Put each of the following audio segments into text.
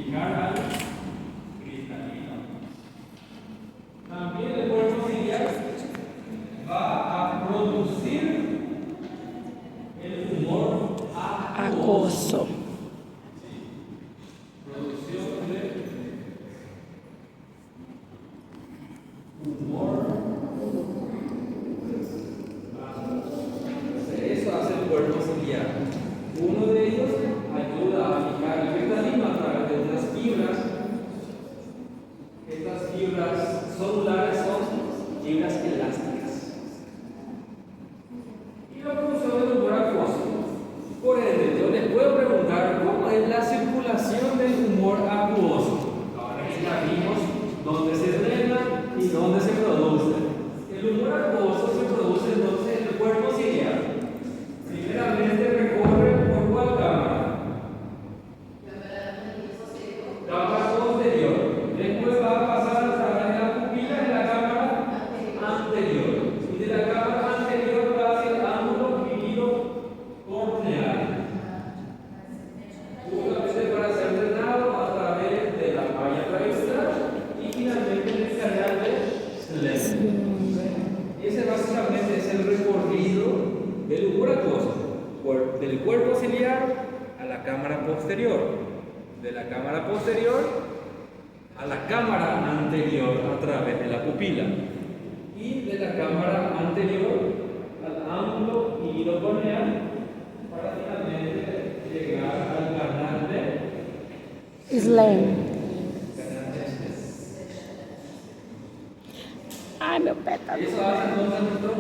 fijar al cristalino. También el cuerpo ciliar va a producir el humor acuoso. Producción de humor acuoso. Eso hace el cuerpo ciliar. Uno de ellos ayuda a fijar el cristalino a través de unas fibras. Estas fibras celulares son fibras elásticas. Y la producción del humor acuoso. Por ende, yo les puedo preguntar cómo es la circulación del humor acuoso. Ahora que ya vimos dónde se drena y dónde se produce. El humor acuoso se produce entonces en el cuerpo ciliar. Primeramente recorre por cuál cámara. Cámara posterior. Después va a pasar a través de la pupila en la cámara anterior. Y de la cámara anterior va hacia el ángulo vírido corneal. Justamente para ser drenado a través de la malla trabecular y finalmente en el canal de Slem. Ese básicamente es el recorrido del humor acuoso, del cuerpo ciliar a la cámara posterior, de la cámara posterior a la cámara anterior a través de la pupila y de la cámara anterior al ángulo iridocorneal para finalmente llegar al canal de Slem. Ay, meu pé tá Eso hace entonces nuestro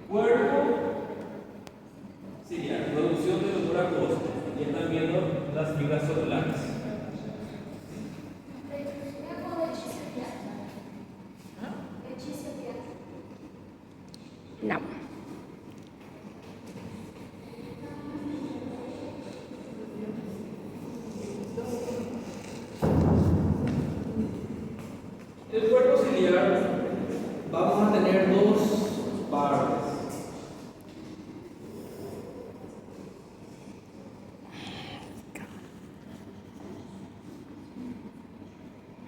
cuerpo ciliar, producción del humor acuoso. Y están viendo las fibras celulares. Não. El cuerpo ciliar vamos a tener dos partes.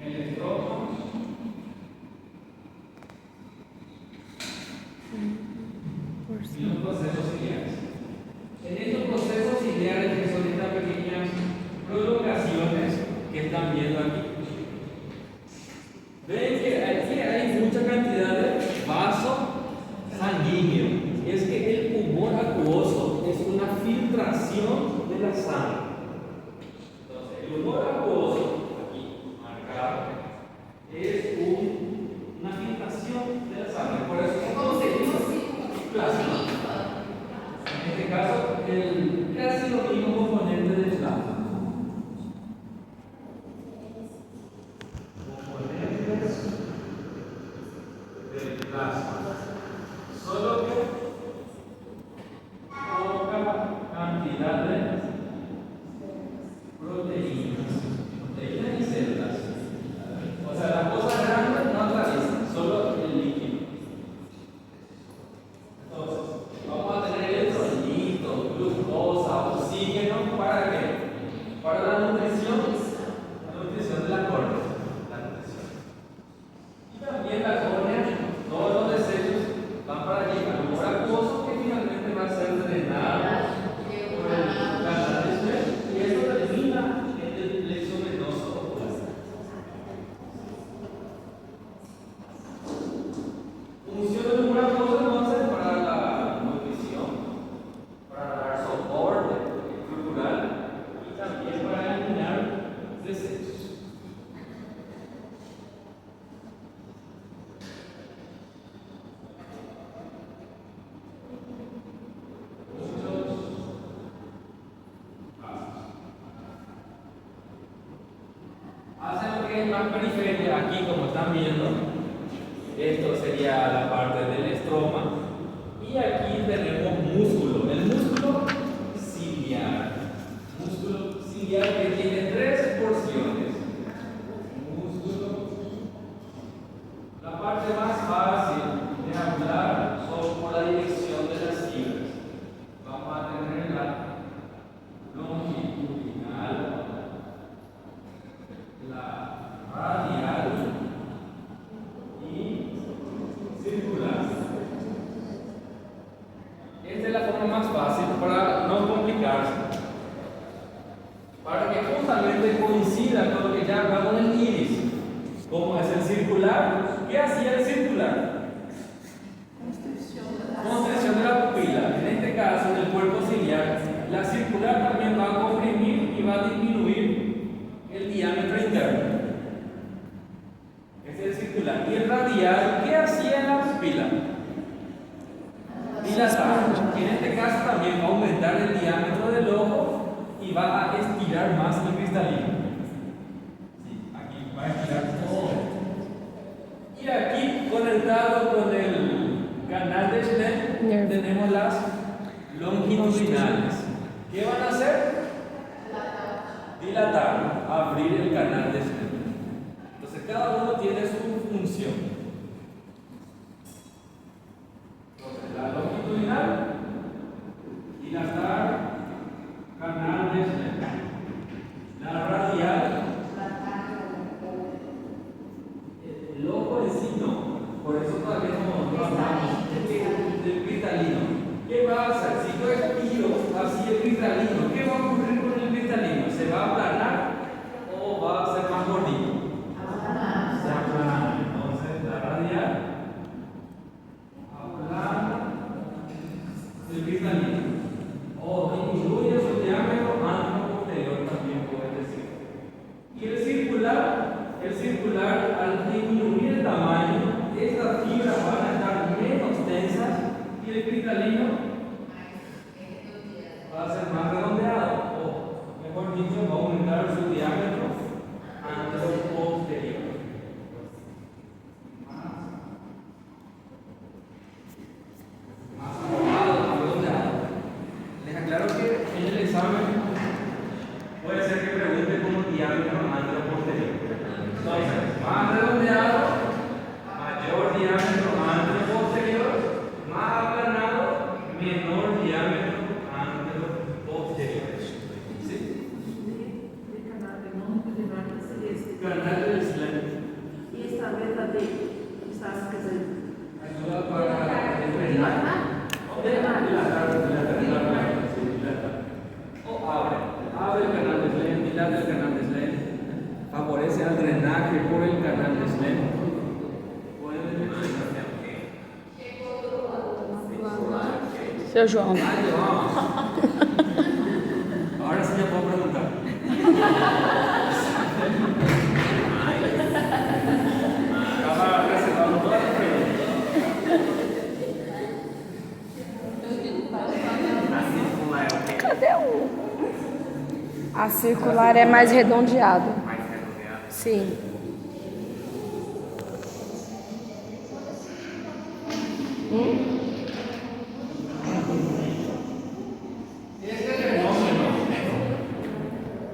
El estroma y los procesos ciliares. En estos procesos ciliares, que son estas pequeñas prolongaciones que están viendo aquí, ven que aquí hay mucha cantidad de vaso sanguíneo. Es que el humor acuoso es una filtración de la sangre. Entonces, el humor acuoso, aquí marcado, es una filtración de la sangre. Por eso conseguimos plasma. En este caso, casi lo mismo componente del plasma. Componentes del plasma. Solo que poca cantidad de proteínas y células. O sea, las cosas grandes no atraviesan, solo el líquido. Entonces, vamos a tener electrolitos, glucosa, oxígeno, ¿para qué? Para la nutrición de la córnea. Y también la córnea, todos los desechos van para allí, al humor acuoso que finalmente va a ser drenado por el canal de Slem y esto termina en el plexo venoso ocular. Función del humor acuoso entonces para la nutrición, para dar soporte estructural y también para eliminar desechos. Hacen lo que es más periferia aquí, como están viendo. Esto sería la parte del estroma. Y aquí tenemos músculo. El músculo ciliar. Músculo ciliar que tiene tres porciones. Músculo. La parte más fácil de hablar son por la dirección de las fibras. Vamos a tener la longitudinal para que justamente coincida con lo que ya hablamos del iris. ¿Cómo es el circular? ¿Qué hacía el circular? Constricción de la pupila. En este caso, en el cuerpo ciliar, la circular también va a comprimir y va a disminuir el diámetro interno. Este es el circular. Y el radial, ¿qué hacía en la pupila? Dilatar. En este caso también va a aumentar el diámetro del ojo y va a estirar más el cristalino. Sí, aquí va a estirar todo. Y aquí, conectado con el canal de Schlenk, tenemos las longitudinales. ¿Qué van a hacer? Dilatar, abrir el canal de Schlenk. Entonces, cada uno tiene su función. La longitudinal, dilatar, canal de Schlenk. La radial, el ojo en sí no, por eso todavía no hablamos del cristalino. ¿Qué va a hacer? Si yo estiro así el cristalino, ¿qué va a ocurrir con el cristalino? ¿Se va a aplanar o va a ser más gordito? Se aplana. Entonces la radial aplana el cristalino o disminuye su diámetro antero-posterior, también puede decir. Y el circular, al disminuir el tamaño, estas fibras van a estar menos tensas y el cristalino va a ser más redondeado, o mejor dicho, va a aumentar su diámetro antero-posterior. Más arrojado, más redondeado. Les aclaro que en el examen puede ser que pregunte como diámetro antero-posterior. Entonces, más redondeado, mayor diámetro antero-posterior, más aplanado, menor diámetro antero-posterior. ¿Sí? El canal de longitudinal sería este. Canal del Schlenk. Y esta beta D, quizás que se Ayuda para drenar. O abre el canal de Schlenk, dilata el canal de Schlenk, favorece al drenaje por el canal de Schlenk. Seu João. Ahora sí ya puedo preguntar. Estaba reservando todas las preguntas. Cadê o? A circular é mais redondeado. Mais redondeado. Sim.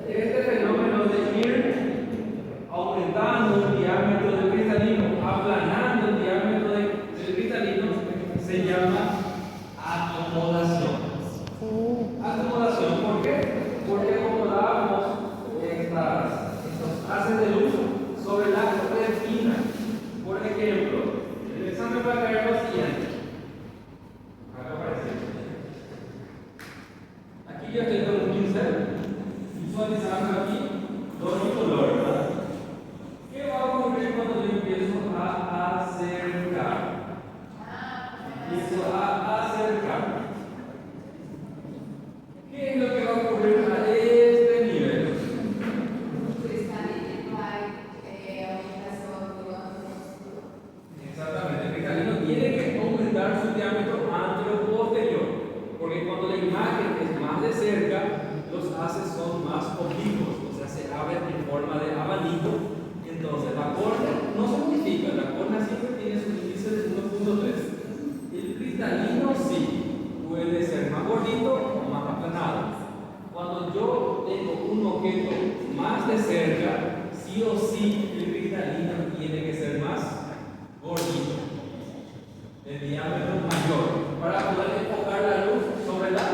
Este fenómeno de ir aumentando el diámetro del cristalino, aplanando el diámetro del cristalino, se llama acomodación. Acomodación, ¿por qué? Porque acomodamos estos haces de luz sobre la retina. Por ejemplo, el examen va a caer lo siguiente. Acá aparece. Aquí yo estoy con un pincel, visualizando aquí dos colores, ¿verdad? ¿Qué va a ocurrir cuando yo empiezo a acercar? Empiezo a acercar. ¿Qué es lo que va a ocurrir a este nivel? Exactamente, el cristalino tiene que aumentar su diámetro antero-posterior, porque cuando la imagen es más de cerca, los haces son más oblicuos, o sea, se abren en forma de abanico. Entonces, la córnea no se modifica, la córnea siempre tiene su índice de 1.3. El cristalino sí puede ser más gordito o más aplanado. Cuando yo tengo un objeto más de cerca, sí o sí el cristalino tiene que ser más gordito, de diámetro mayor, para poder enfocar la luz sobre la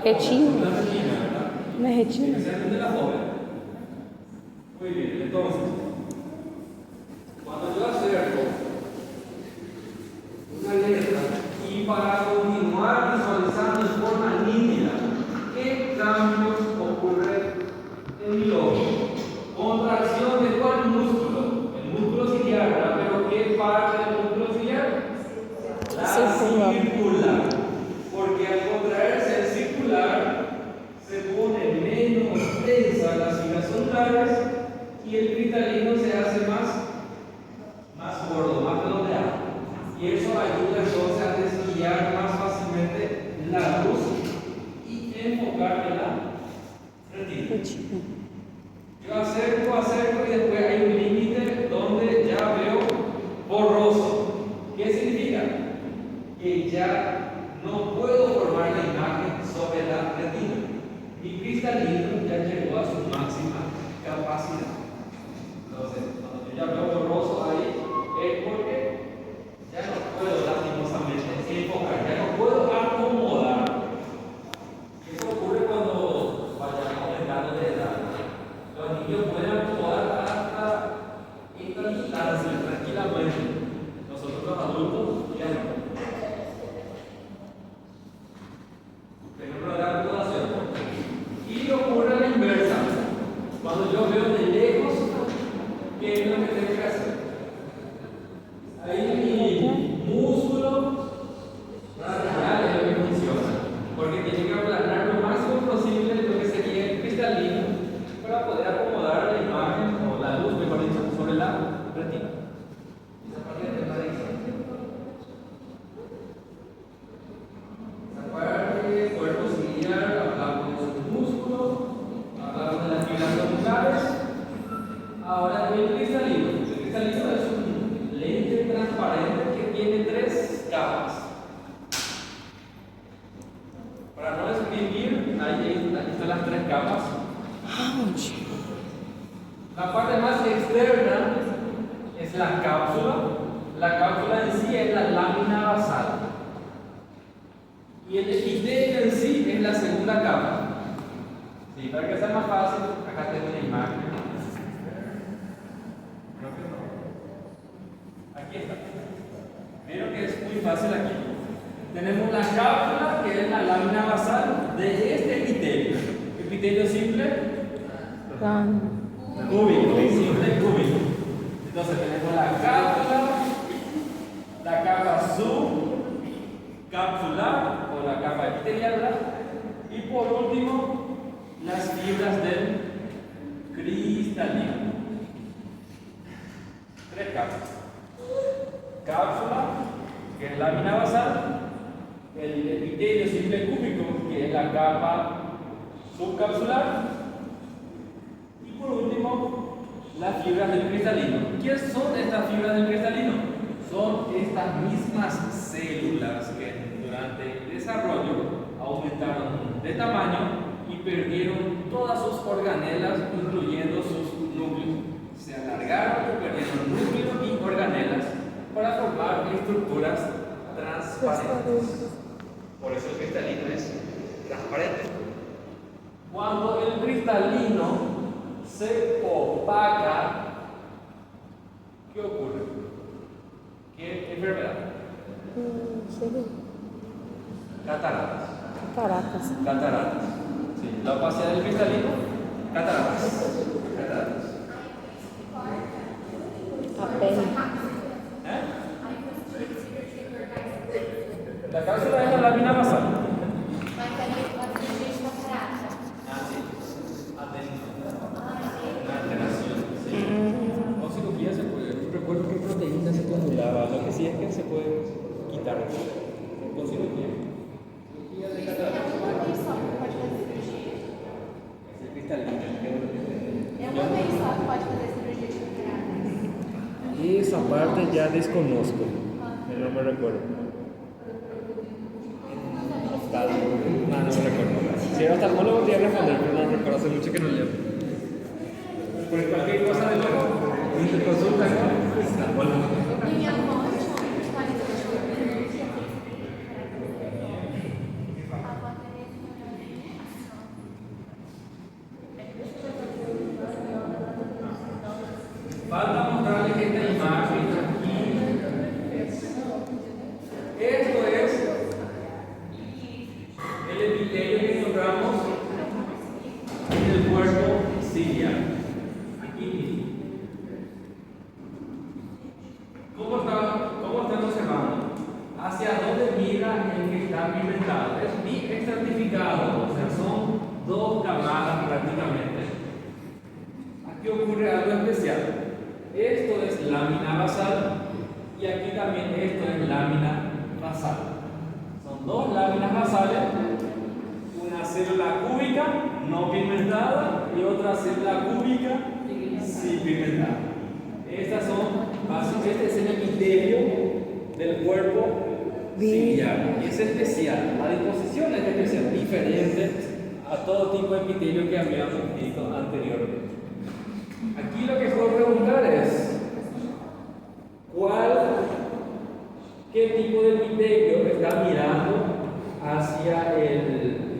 Retina. la retina, ¿verdad? Não é retina? Especialmente la joven. Muy bien, entonces, cuando yo acerco una letra y para continuar visualizando en forma nítida qué cambios densa las fibras celulares y el cristalino se hace más gordo, más redondeado. Y eso ayuda entonces a desviar más fácilmente la luz y enfocar en la retina. Yo acerco y después hay un límite donde ya veo borroso. ¿Qué significa? Que ya no puedo formar la imagen sobre la retina. Mi cristalino ya llegó a su máxima capacidad. Entonces, cuando yo ya veo borroso ahí, es porque ya no puedo lastimosamente enfocar, ya no puedo acomodar. Eso ocurre cuando vayamos aumentando de edad. Los niños pueden acomodar hasta esta distancia tranquilamente. Nosotros los adultos ya no. Ejemplo de la acomodación. Y ocurre a la inversa. Cuando yo veo de lejos, ¿qué es lo que tengo que hacer? Ahí mi músculo radial es lo que funciona, porque tiene que aplanar lo máximo posible lo que sería el cristalino para poder acomodar la imagen o la luz, mejor dicho, sobre la retina. Esa parte de la dirección. Esa parte, cuerpo ciliar, hablamos de los músculos, hablamos de las fibras celulares. Ahora el cristalino. El cristalino es un lente transparente que tiene 3 capas. Para no escribir, ahí están las 3 capas. La parte más externa es la cápsula. La cápsula en sí es la lámina basal. Y el epitelio en sí es la segunda capa. Sí, para que sea más fácil, acá tengo una imagen. Aquí está. Vieron que es muy fácil aquí. Tenemos la cápsula, que es la lámina basal de este epitelio. Epitelio simple, cúbico, simple cúbico. Entonces tenemos la cápsula, la capa subcapsular o la capa epitelial, y por último las fibras del cristalino. 3 capas. Cápsula, que es lámina basal, el epitelio simple cúbico, que es la capa subcapsular, y por último las fibras del cristalino. ¿Qué son estas fibras del cristalino? Son estas mismas células que durante el desarrollo aumentaron de tamaño y perdieron todas sus organelas, incluyendo sus núcleos. Se alargaron y perdieron núcleos y organelas para formar estructuras transparentes. Por eso el cristalino es transparente. Cuando el cristalino se opaca, ¿qué ocurre? ¿Qué enfermedad? Cataratas. Cataratas. Sí, la opacidad del cristalino, cataratas. Cataratas. La cápsula es la lámina basal. O cirugía se puede. No recuerdo qué proteína se controlaba. Lo que sí es que se puede quitar con cirugía. Cirugía de cataratas. Es el cristalino. Esa parte ya desconozco. No me recuerdo. No me recuerdo. Si era oftalmólogo, podría responder, pero no recuerdo. Hace mucho que no leo. Por cualquier cosa de nuevo, interconsulta con oftalmólogo. Falta mostrarles esta imagen aquí. Esto es el epitelio que encontramos en el cuerpo ciliar. Aquí. ¿Cómo están observando? ¿Hacia dónde mira el que está pigmentado? Es biestratificado, o sea, son 2 camadas prácticamente lámina basal y aquí también esto es lámina basal. Son dos láminas basales, una célula cúbica no pigmentada y otra célula cúbica sí pigmentada. Estas son básicamente, este es el epitelio del cuerpo ciliar y es especial, la disposición es especial, diferente a todo tipo de epitelio que habíamos visto anteriormente. Aquí lo que puedo preguntar es ¿qué tipo de epitelio está mirando hacia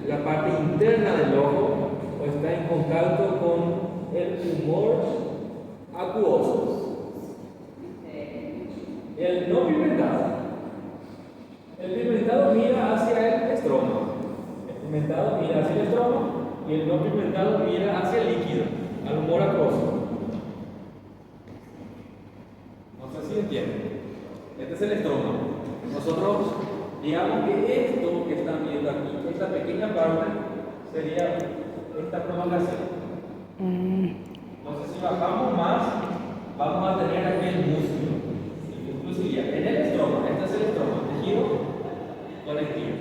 la parte interna del ojo o está en contacto con el humor acuoso? El no pigmentado. El pigmentado mira hacia el estroma. El pigmentado mira hacia el estroma y el no pigmentado mira hacia el líquido, al humor acuoso. No sé si entienden. Este es el estroma. Nosotros digamos que esto que están viendo aquí, esta pequeña parte, sería esta prolongación. Entonces, si bajamos más, vamos a tener aquí el músculo ciliar. En el estroma, este es el estroma, tejido conectivo.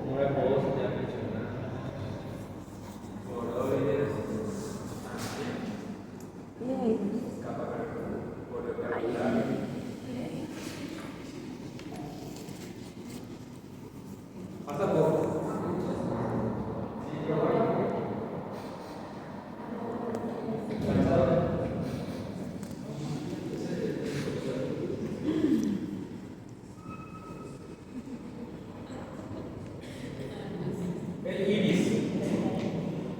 Como la puedo ya mencionar. Coroides, capa capilar. Pasa poco. El iris,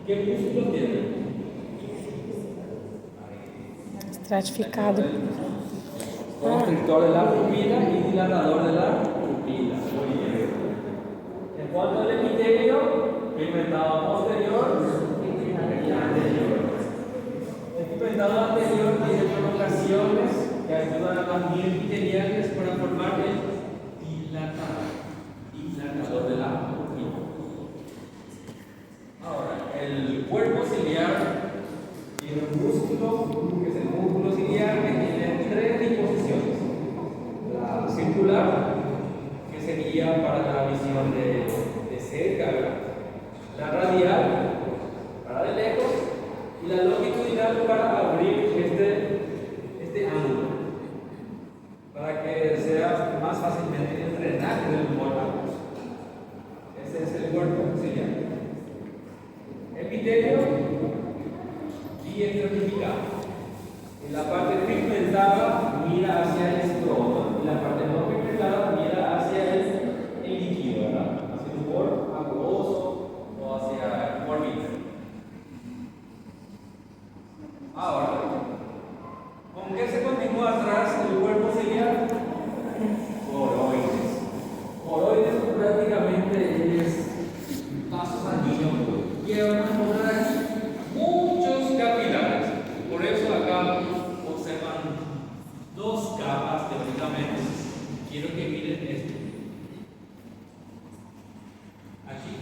¿qué músculo tiene? Estratificado. Constrictor de la pupila y dilatador de la pupila. Muy bien. En cuanto al epitelio, pigmentado posterior y anterior. El pigmentado anterior tiene prolongaciones que ayudan a las vías epiteliales para formar el dilatador de la pupila. Ahora, el cuerpo ciliar tiene un músculo, que es el músculo ciliar, que tiene tres disposiciones. La circular, que sería para la visión de cerca, ¿verdad? La radial, para de lejos, y la longitudinal para abrir este ángulo, para que sea más fácilmente el drenaje del humor acuoso. Ese es el cuerpo ciliar. Epitelio y estratificado. En la parte pigmentada mira hacia el estroma y la parte no pigmentada mira hacia el líquido, ¿verdad? Hacia el humor acuoso o hacia el humor vítreo. Ahora, ¿con qué se continúa atrás el cuerpo ciliar? Coroides. Coroides prácticamente es vaso sanguíneo. Y vamos a encontrar aquí muchos capilares. Por eso acá observan dos capas teóricamente. Quiero que miren esto. Aquí.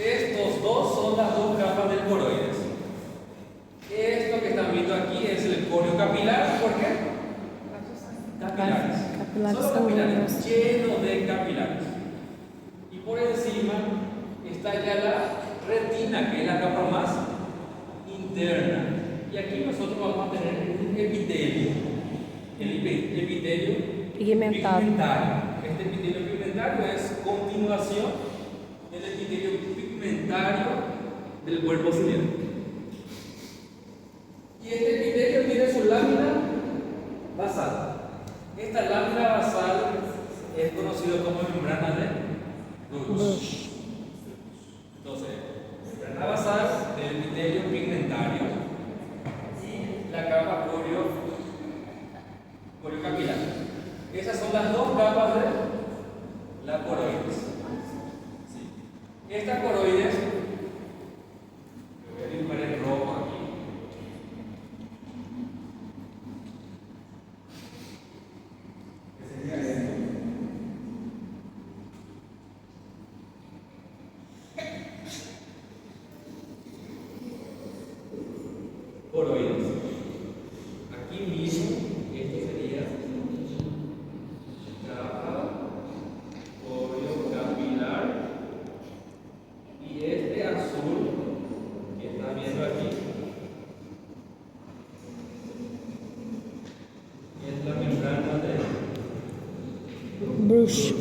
Estos dos son las dos capas del coroides. Esto que están viendo aquí es el corio capilar. ¿Por qué? Capilares. Solo capilares, lleno de capilares. Y por encima está ya la retina, que es la capa más interna. Y aquí nosotros vamos a tener un epitelio. El epitelio pigmentario. Este epitelio pigmentario es continuación del epitelio pigmentario del cuerpo ciliar. Y este epitelio tiene su lámina basal. Esta lámina basal es conocida como membrana de Bruch. Entonces, membrana basal del epitelio pigmentario y la capa coriocapilar. Esas son las dos capas de la coroides. Sí. Esta coroides, voy a dibujar en rojo aquí. ¿Qué sería esto? brush.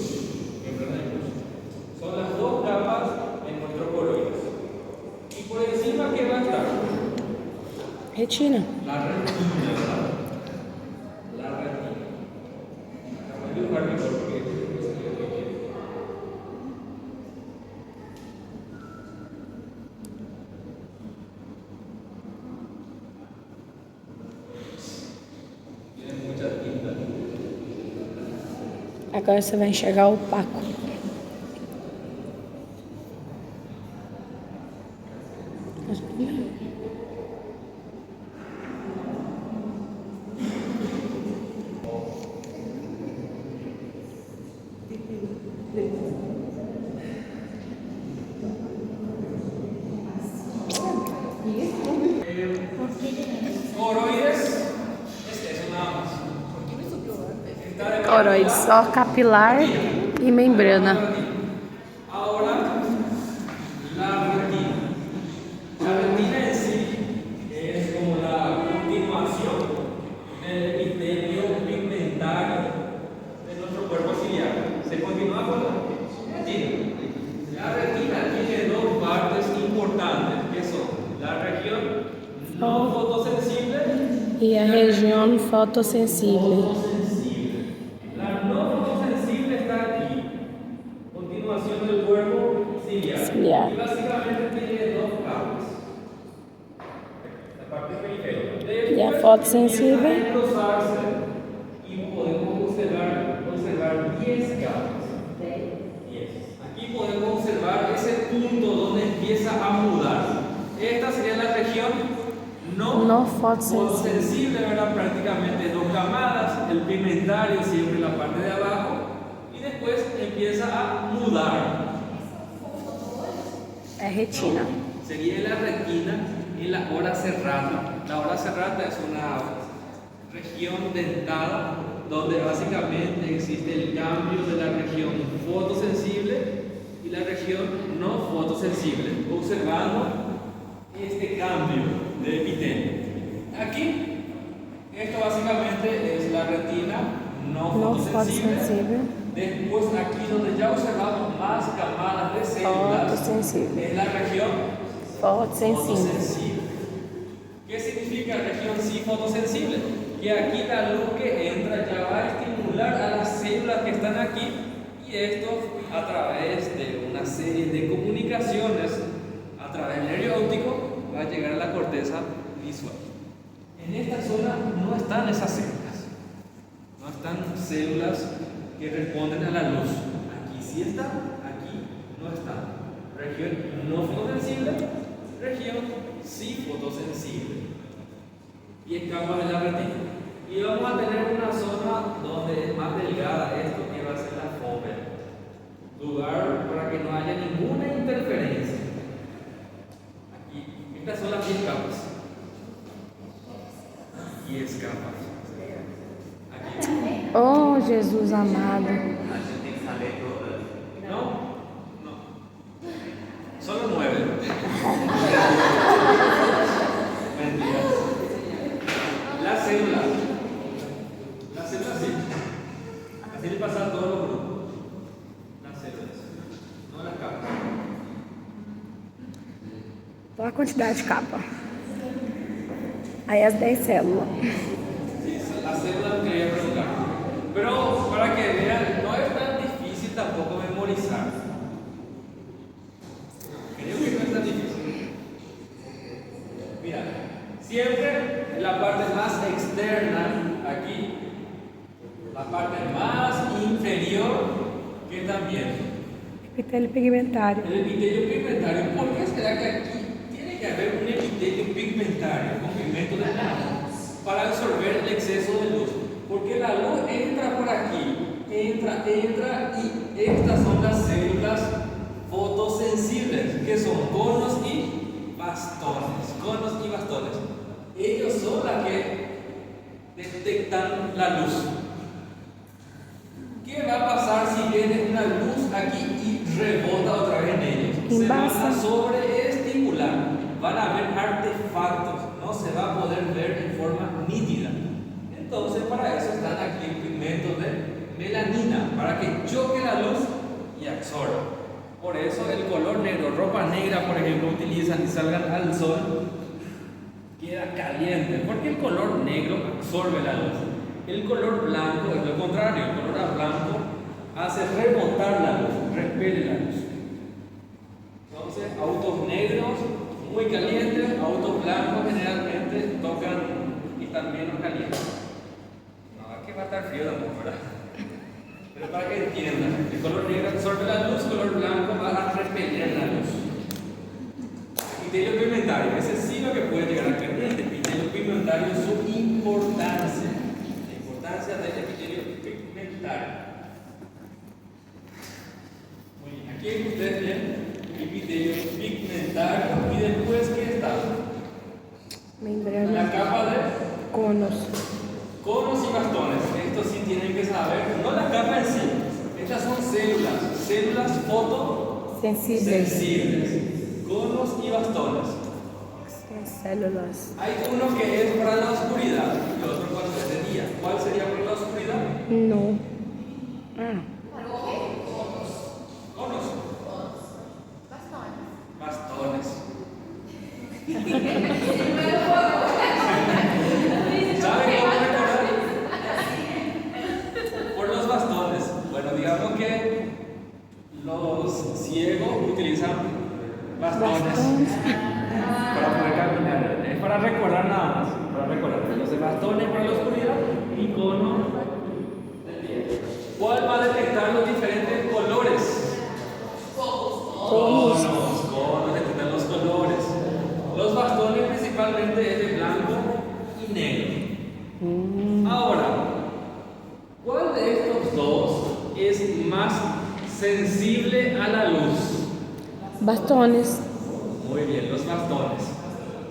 Membrana de Brush. Son las dos capas en nuestro coroides. Y por encima, ¿qué va a estar? Retina. La retina, ¿verdad? La retina. Voy a dibujar mejor porque es lo que quiero. Tiene mucha tinta. Agora você vai enxergar opaco. Coroides, es nada más. Está de Coroide, só capilar e membrana. Ahora, la retina. La retina en sí es como la continuación del epitelio pigmentario de nuestro cuerpo ciliar. Se continúa con la retina. La retina tiene dos partes importantes, que son la región no fotosensible E a região fotossensível. fotosensible. La no fotosensible está aquí, continuación del cuerpo ciliar. Ciliar. Y básicamente tiene dos capas. La parte periférica. E a fotossensível? Empieza a engrosarse y podemos observar 10 capas. 10. Aquí podemos observar ese punto donde empieza a mudar. Esta sería la región No fotosensible. fotosensible, ¿verdad? Prácticamente dos camadas, el pigmentario siempre en la parte de abajo y después empieza a mudar. É retina. Sería la retina en la hora serrata. La hora serrata es una región dentada donde básicamente existe el cambio de la región fotosensible y la región no fotosensible, observando este cambio de epitelio. Aquí, esto básicamente es la retina no No fotosensible. fotossensível. Después aquí donde ya observamos más camadas de células Fotosensible. es la región Fotossensível. fotosensible. ¿Qué significa región sí fotosensible? Que aquí la luz que entra ya va a estimular a las células que están aquí y esto a través de una serie de comunicaciones a través del nervio óptico va a llegar a la corteza visual. En esta zona no están esas células, no están células que responden a la luz. Aquí sí están, aquí no están. Región no fotosensible, región sí fotosensible. 10 capas de la retina. Y vamos a tener una zona donde es más delgada esto que va a ser la fóvea. Lugar para que no haya ninguna interferencia. Aquí, estas son las 10 capas. 10 capas. Aquí. Oh, Jesus amado. No, no. Solo 9. Mentiras. La célula. La célula sí. Así le pasa a todos los grupos. Las células. No las capas. Olha a quantidade de capa. Aí as 10 células. Sí, las células quería preguntar. Pero para que vean, no es tan difícil tampoco memorizar. Creo que no es tan difícil. Mira, siempre en la parte más externa, aquí, la parte más inferior, que también Epitelio pigmentário. el epitelio pigmentario. ¿Por qué será que aquí tiene que haber un epitelio pigmentario con pigmento de plano para absorber el exceso de luz? Porque la luz entra por aquí, entra y estas son las células fotosensibles, que son conos y bastones. Conos y bastones. Ellos son las que detectan la luz. ¿Qué va a pasar si viene una luz aquí y rebota otra vez en ellos? Se van a sobreestimular, van a haber artefactos, no se va a poder ver en forma nítida. Entonces, para eso están aquí el pigmento de melanina para que choque la luz y absorba. Por eso el color negro, ropa negra por ejemplo, utilizan y salgan al sol, queda caliente, porque el color negro absorbe la luz. El color blanco es lo contrario, el color blanco hace rebotar la luz, repele la luz. Entonces, autos negros muy calientes, autos blancos generalmente tocan y están menos calientes. No, aquí va a estar frío tampoco, ¿verdad? Pero para que entiendan, el color negro absorbe la luz, el color blanco va a repeler la luz. Epitelio pigmentario, ese sí lo que puede llegar a caliente. Epitelio pigmentario, su importancia, la importancia del epitelio pigmentario. Muy bien, aquí ustedes ven epitelio pigmentario y después ¿qué está? Membrana. La capa de Conos. conos y bastones. Esto sí tienen que saber, no la capa en sí. Estas son células fotosensibles. Conos y bastones. Son células. Hay uno que es para la oscuridad y otro para el día. ¿Cuál sería para la oscuridad? No. Ah. Conos. Bastones. ¿Saben cómo recordar? Por los bastones. Bueno, digamos que los ciegos utilizan bastones para poder caminar. Es para recordar nada más. Para recordar. Los bastones para la oscuridad y cono del día. ¿Cuál va a detectar los diferentes colores? Conos detectan los colores. Los bastones principalmente es de blanco y negro. Ahora, ¿cuál de estos dos es más sensible a la luz? Bastones. Muy bien, los bastones.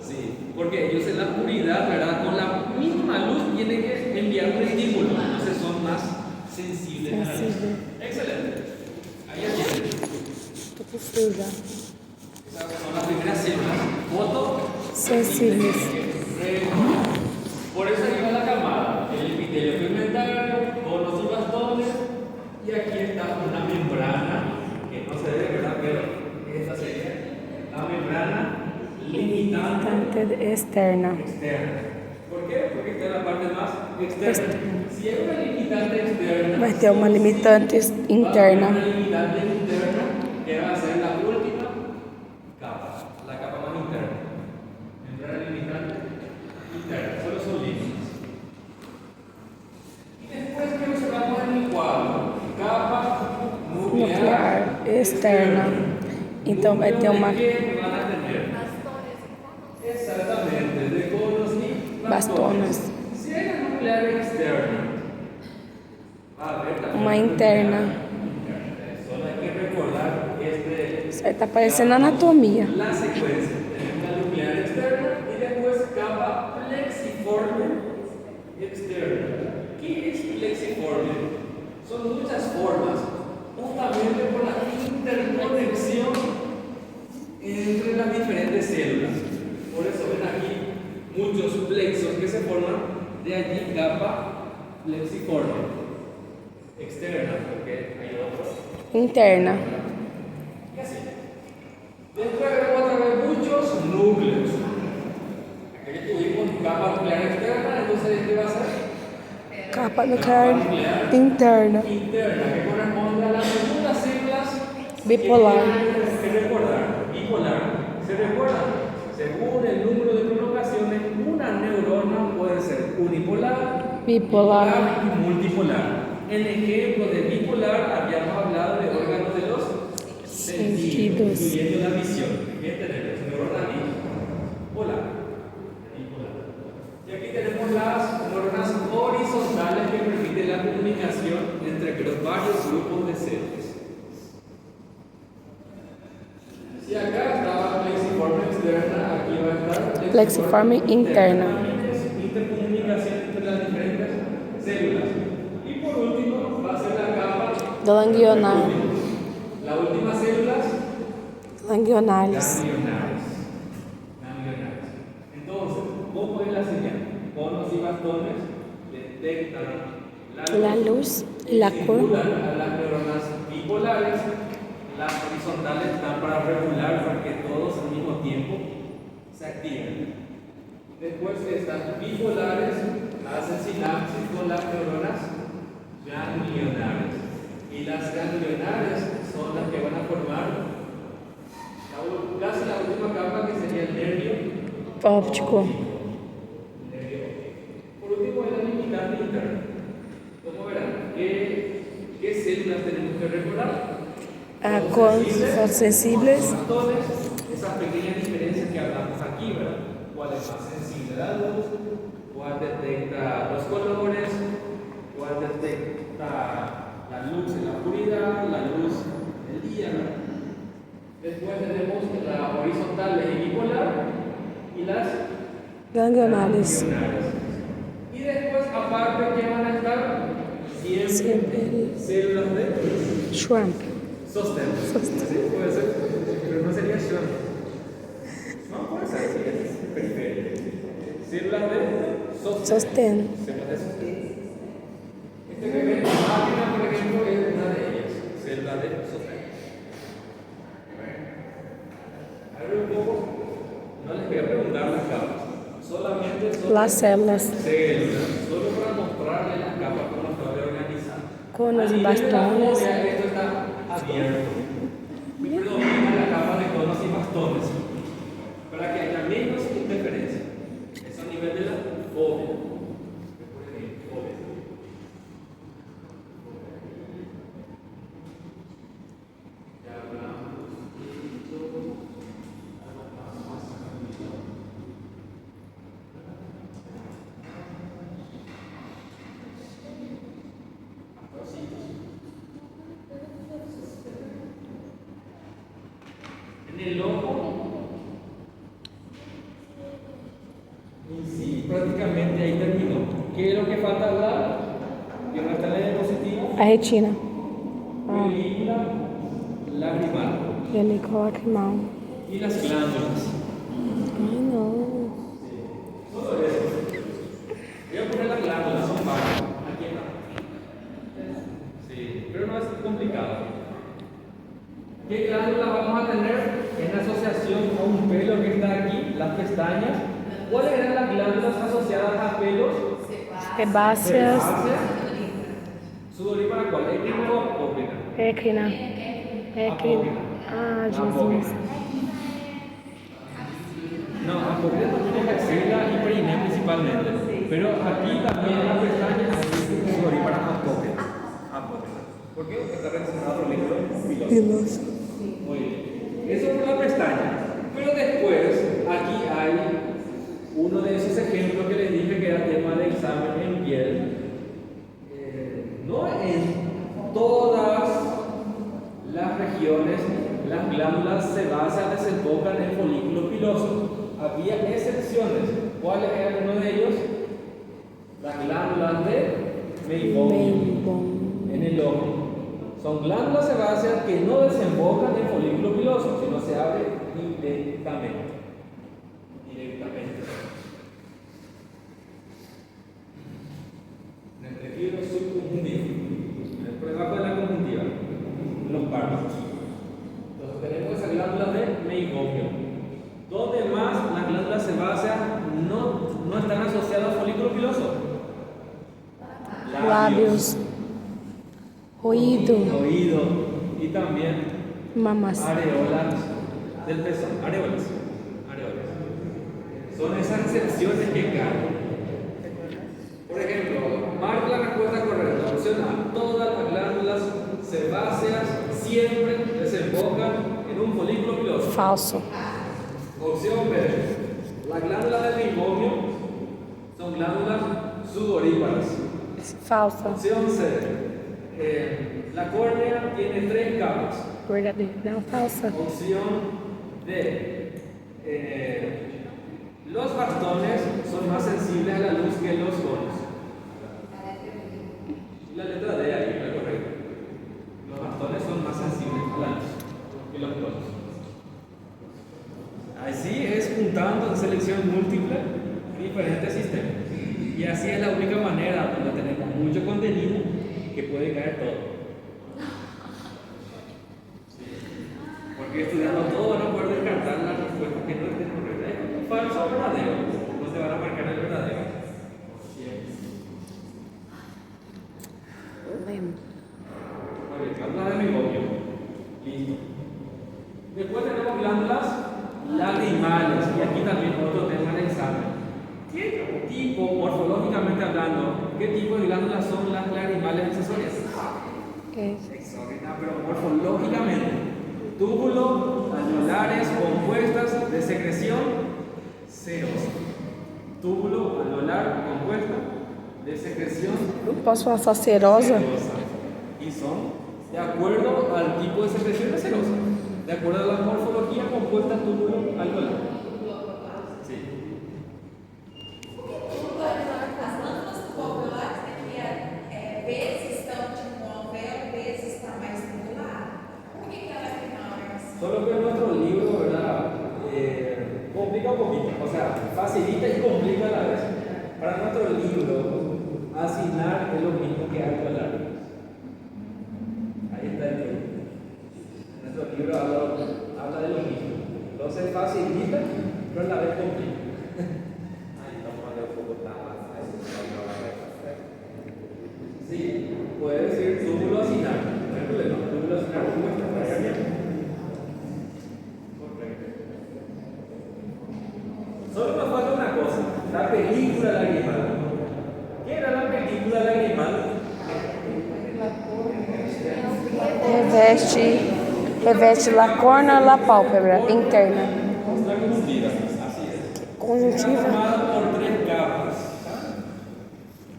Sí, porque ellos en la oscuridad, ¿verdad? Con la misma luz tienen que enviar un estímulo, entonces son más sensibles a la luz. Sensible. Excelente. Ahí ya tienen. Tô com frio já. Esas son las primeras células. Sensibles. Por eso aquí va la camada. El epitelio pigmentario, conos y bastones. Y aquí está una membrana, que no se ve, ¿verdad? Pero esta sería la membrana limitante Externa. externa. ¿Por qué? Porque está en la parte más externa. Si hay una limitante externa, Vai ter uma limitante va a haber interna. una limitante interna que va a ser la última capa, la capa más interna. Membrana limitante interna, solo son líneas. Y después que observamos en el cuadro, capa nuclear Nuclear externa. Então vai ter uma ¿De qué van a tener? Exactamente, de conos y bastones. Si hay una nuclear externa, va a haber también Uma interna. solo hay que recordar Isso aí tá parecendo anatomia. la secuencia. Tenemos la nuclear externa y después capa plexiforme externa. ¿Qué es plexiforme? Son muchas formas, justamente por la interconexión entre las diferentes células. Por eso ven aquí muchos plexos que se forman, de allí capa plexiforme externa, porque hay otros. Interna. Y así. Después vemos otra vez muchos núcleos. Aquí tuvimos capa nuclear externa, entonces ¿qué va a ser? Capa nuclear interna. Interna, que corresponde a las segundas células Bipolar. que recordar. Bipolar. ¿Se recuerda? Según el número de prolongaciones, una neurona puede ser unipolar, Bipolar. y multipolar. En ejemplo de bipolar habíamos hablado de órganos de los sentidos, incluyendo la visión. ¿Qué tenemos? Neurona bipolar. Y aquí tenemos las neuronas horizontales que permiten la comunicación entre los varios grupos de células. Si acá estaba plexiforme externa, aquí va a estar Plexiforme interna. Intercomunicación entre las diferentes células. Y por último va a ser la capa Ganglional. La última células Ganglionalis. ganglionares. Entonces, ¿cómo es la señal? Conos y bastones detectan La luz ¿Y la cor? estimulan a las neuronas bipolares. Las horizontales están para regular para que todos al mismo tiempo se activen. Después estas bipolares hacen sinapsis con las neuronas ganglionares. Y las ganglionares son las que van a formar casi la última capa, que sería el nervio Óptico. Por último, es la limitante interna. Como verán, ¿qué células tenemos que recordar? Fotosensibles. Bastones, esas pequeñas diferencias que hablamos aquí, ¿verdad? ¿Cuál es más sensible a la luz? ¿Cuál detecta los colores? ¿Cuál detecta la luz en la oscuridad? La luz del día, ¿verdad? Después tenemos la horizontal y bipolar y las Ganglionares. ganglionares. Y después, aparte, ¿qué van a estar? Siempre células de Schwann. sostén. Sí, puede ser, pero no sería Schwann. No, puede ser, sí, es periférico. Células de sostén. Sostén. Células de sostén. Este bebé máquina, por ejemplo, es una de ellas. Célula de sostén. A ver un poco, no les voy a preguntar las capas, solamente son Las células. células, solo para mostrarles las capas cómo se van a organizar. Conos A y nivel de la bastones. fobia, esto está abierto. Y predomina la capa de conos y bastones, para que haya menos interferencia. Eso a nivel de la fobia. Fobia. Ya hablamos. En el ojo, y sí, prácticamente ahí terminó. ¿Qué es lo que falta hablar? Que no está en la diapositiva. A retina. Película lagrimal Película lacrimal. y las glándulas. Ai, não. Todo eso. Voy a poner las glándulas, son varias. Aquí está. Sí, pero no es complicado. ¿Qué glándulas vamos a tener en asociación a un pelo que está aquí? Las pestañas. ¿Cuáles eran las glándulas asociadas a pelos? Sebáceas. ¿Sudorípara cuál? ¿Écrina o apócrina? Écrina. Écrina. Ah, Jesus. No, apócrina tiene que ser la hiperinea principalmente. Pero aquí también en las pestañas hay sudorípara apócrina. Apócrina. ¿Por qué? Porque está relacionado con el líquido piloso. Muy bien. Eso por la pestaña. Pero después, aquí hay uno de esos ejemplos que les dije que era tema de examen en piel. No en todas las regiones las glándulas sebáceas desembocan en el folículo piloso. Había excepciones. ¿Cuáles eran uno de ellos? Las glándulas de Meibomian en el ojo. Son glándulas sebáceas que no desembocan en el folículo piloso, sino se abre directamente. En el tejido subconjuntivo, por debajo de la conjuntiva, los párpados. Entonces tenemos esas glándulas de Meibomian. ¿Dónde más las glándulas sebáceas no están asociadas al folículo piloso? Lábios. Oído. Oído. Y también Mamas. areolas del pezón. Areolas. Son esas excepciones que caen. Por ejemplo, marca la respuesta correcta. Opción A. Todas las glándulas sebáceas siempre desembocan en un folículo piloso. Falso. Opción B. Las glándulas del Meibomian son glándulas sudoríparas. Falsa. Opción C. La córnea tiene 3 capas. Verdadeira. Não, falsa. Opción D. Los bastones son más sensibles a la luz que los conos. La letra D ahí, la correcta. Los bastones son más sensibles a la luz que los conos. Así es juntando en selección múltiple diferentes sistemas. Y así es la única manera donde tenemos mucho contenido que puede caer todo. Porque estudiando todo van a poder descartar las respuestas que no estén correctas. Es falso o verdadero. No se van a marcar el verdadero. Muy bien, glándulas de Meibomian. Listo. Después tenemos glándulas lagrimales. Y aquí también otro tema de examen. ¿Qué tipo, morfológicamente hablando, qué tipo de glándulas son las lagrimales accesorias? Pero morfológicamente. Túbulo, alveolares compuestas de secreción serosa. Túbulo, alveolar compuesta de secreción Posso passar serosa? y son de acuerdo al tipo de secreción de serosa, de acuerdo a la morfología compuesta túbulo alveolar. Sí. Solo que nuestro libro, ¿verdad? Complica un poquito, o sea, facilita y complica a la vez. Para nuestro libro, asignar es lo mismo que alveolar. Ahí está el truco. Nuestro libro habla de lo mismo. Entonces facilita, pero a la vez complica. Sí, puede decir túbulo asignar. No hay problema, túbulo asignar compuesta. Solo nos falta una cosa, la película lagrimal. ¿Qué era la película lagrimal? Reveste la córnea e la pálpebra interna. La conjuntiva, así es. Conjuntiva. Formada por 3 capas.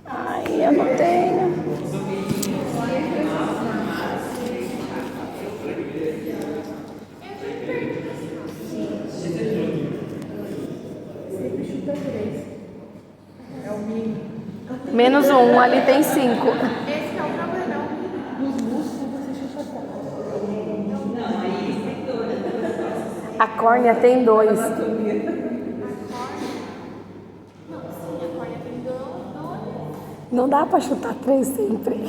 Ai, eu não tenho. Menos um, ali tem 5. Esse que é o problema. A córnea tem 2. Não, sim, a córnea tem 2. Não dá pra chutar 3 sempre.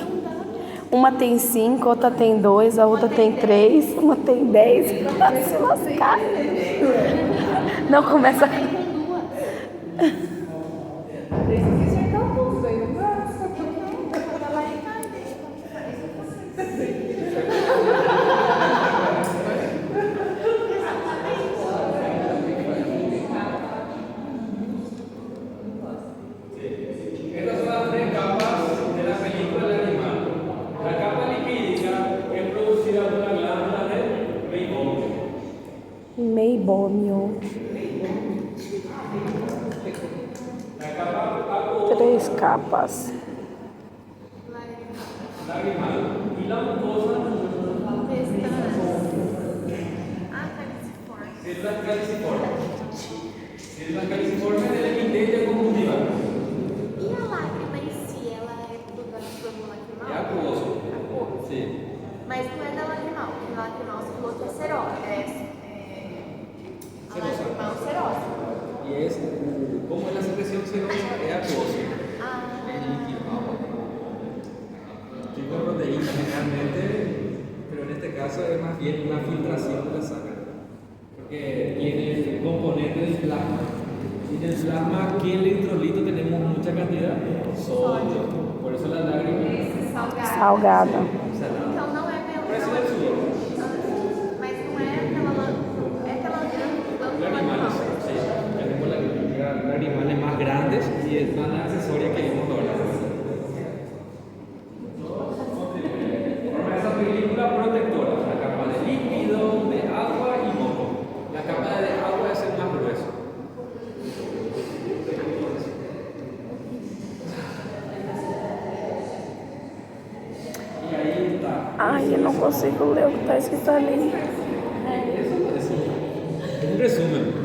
Uma tem 5, outra tem 2, a outra tem 3, uma tem 10. Pra se lascar. Não começa. Estas son las 3 capas de la película lagrimal. La capa lipídica es producida por la glándula de Meibomian. Meibomian. La capa acuosa 3 capas. lagrimal y la mucosa células caliciformes. Células caliciformes del epitelio conjuntival. E a lágrima em si, ela é do glândula lacrimal? É aquoso. Aquoso. Sim. Mas não é da lacrimal, porque a lacrimal você falou que é serosa. A lacrimal serosa. Y es, como es la secreción serosa, es acuoso. Es líquido. Tipo de proteína generalmente, pero en este caso es más bien una filtración de la sangre. Porque tiene el componente del plasma. Y en el plasma, ¿qué electrolito tenemos mucha cantidad? Sodio. Por eso la lágrima Salgada. salada. Então não é Parece pela el sudor. mas não é pela glândula Lagrimales, lacrimal. sí. Tenemos lagrimales más grandes y es más accesoria que vimos ahora. Forma esa película protectora, la capa de líquido, de agua y moco. La capa de agua es el más grueso. Y ahí está. Ai, eu não consigo ler o que está escrito ali. Eso es un resumen.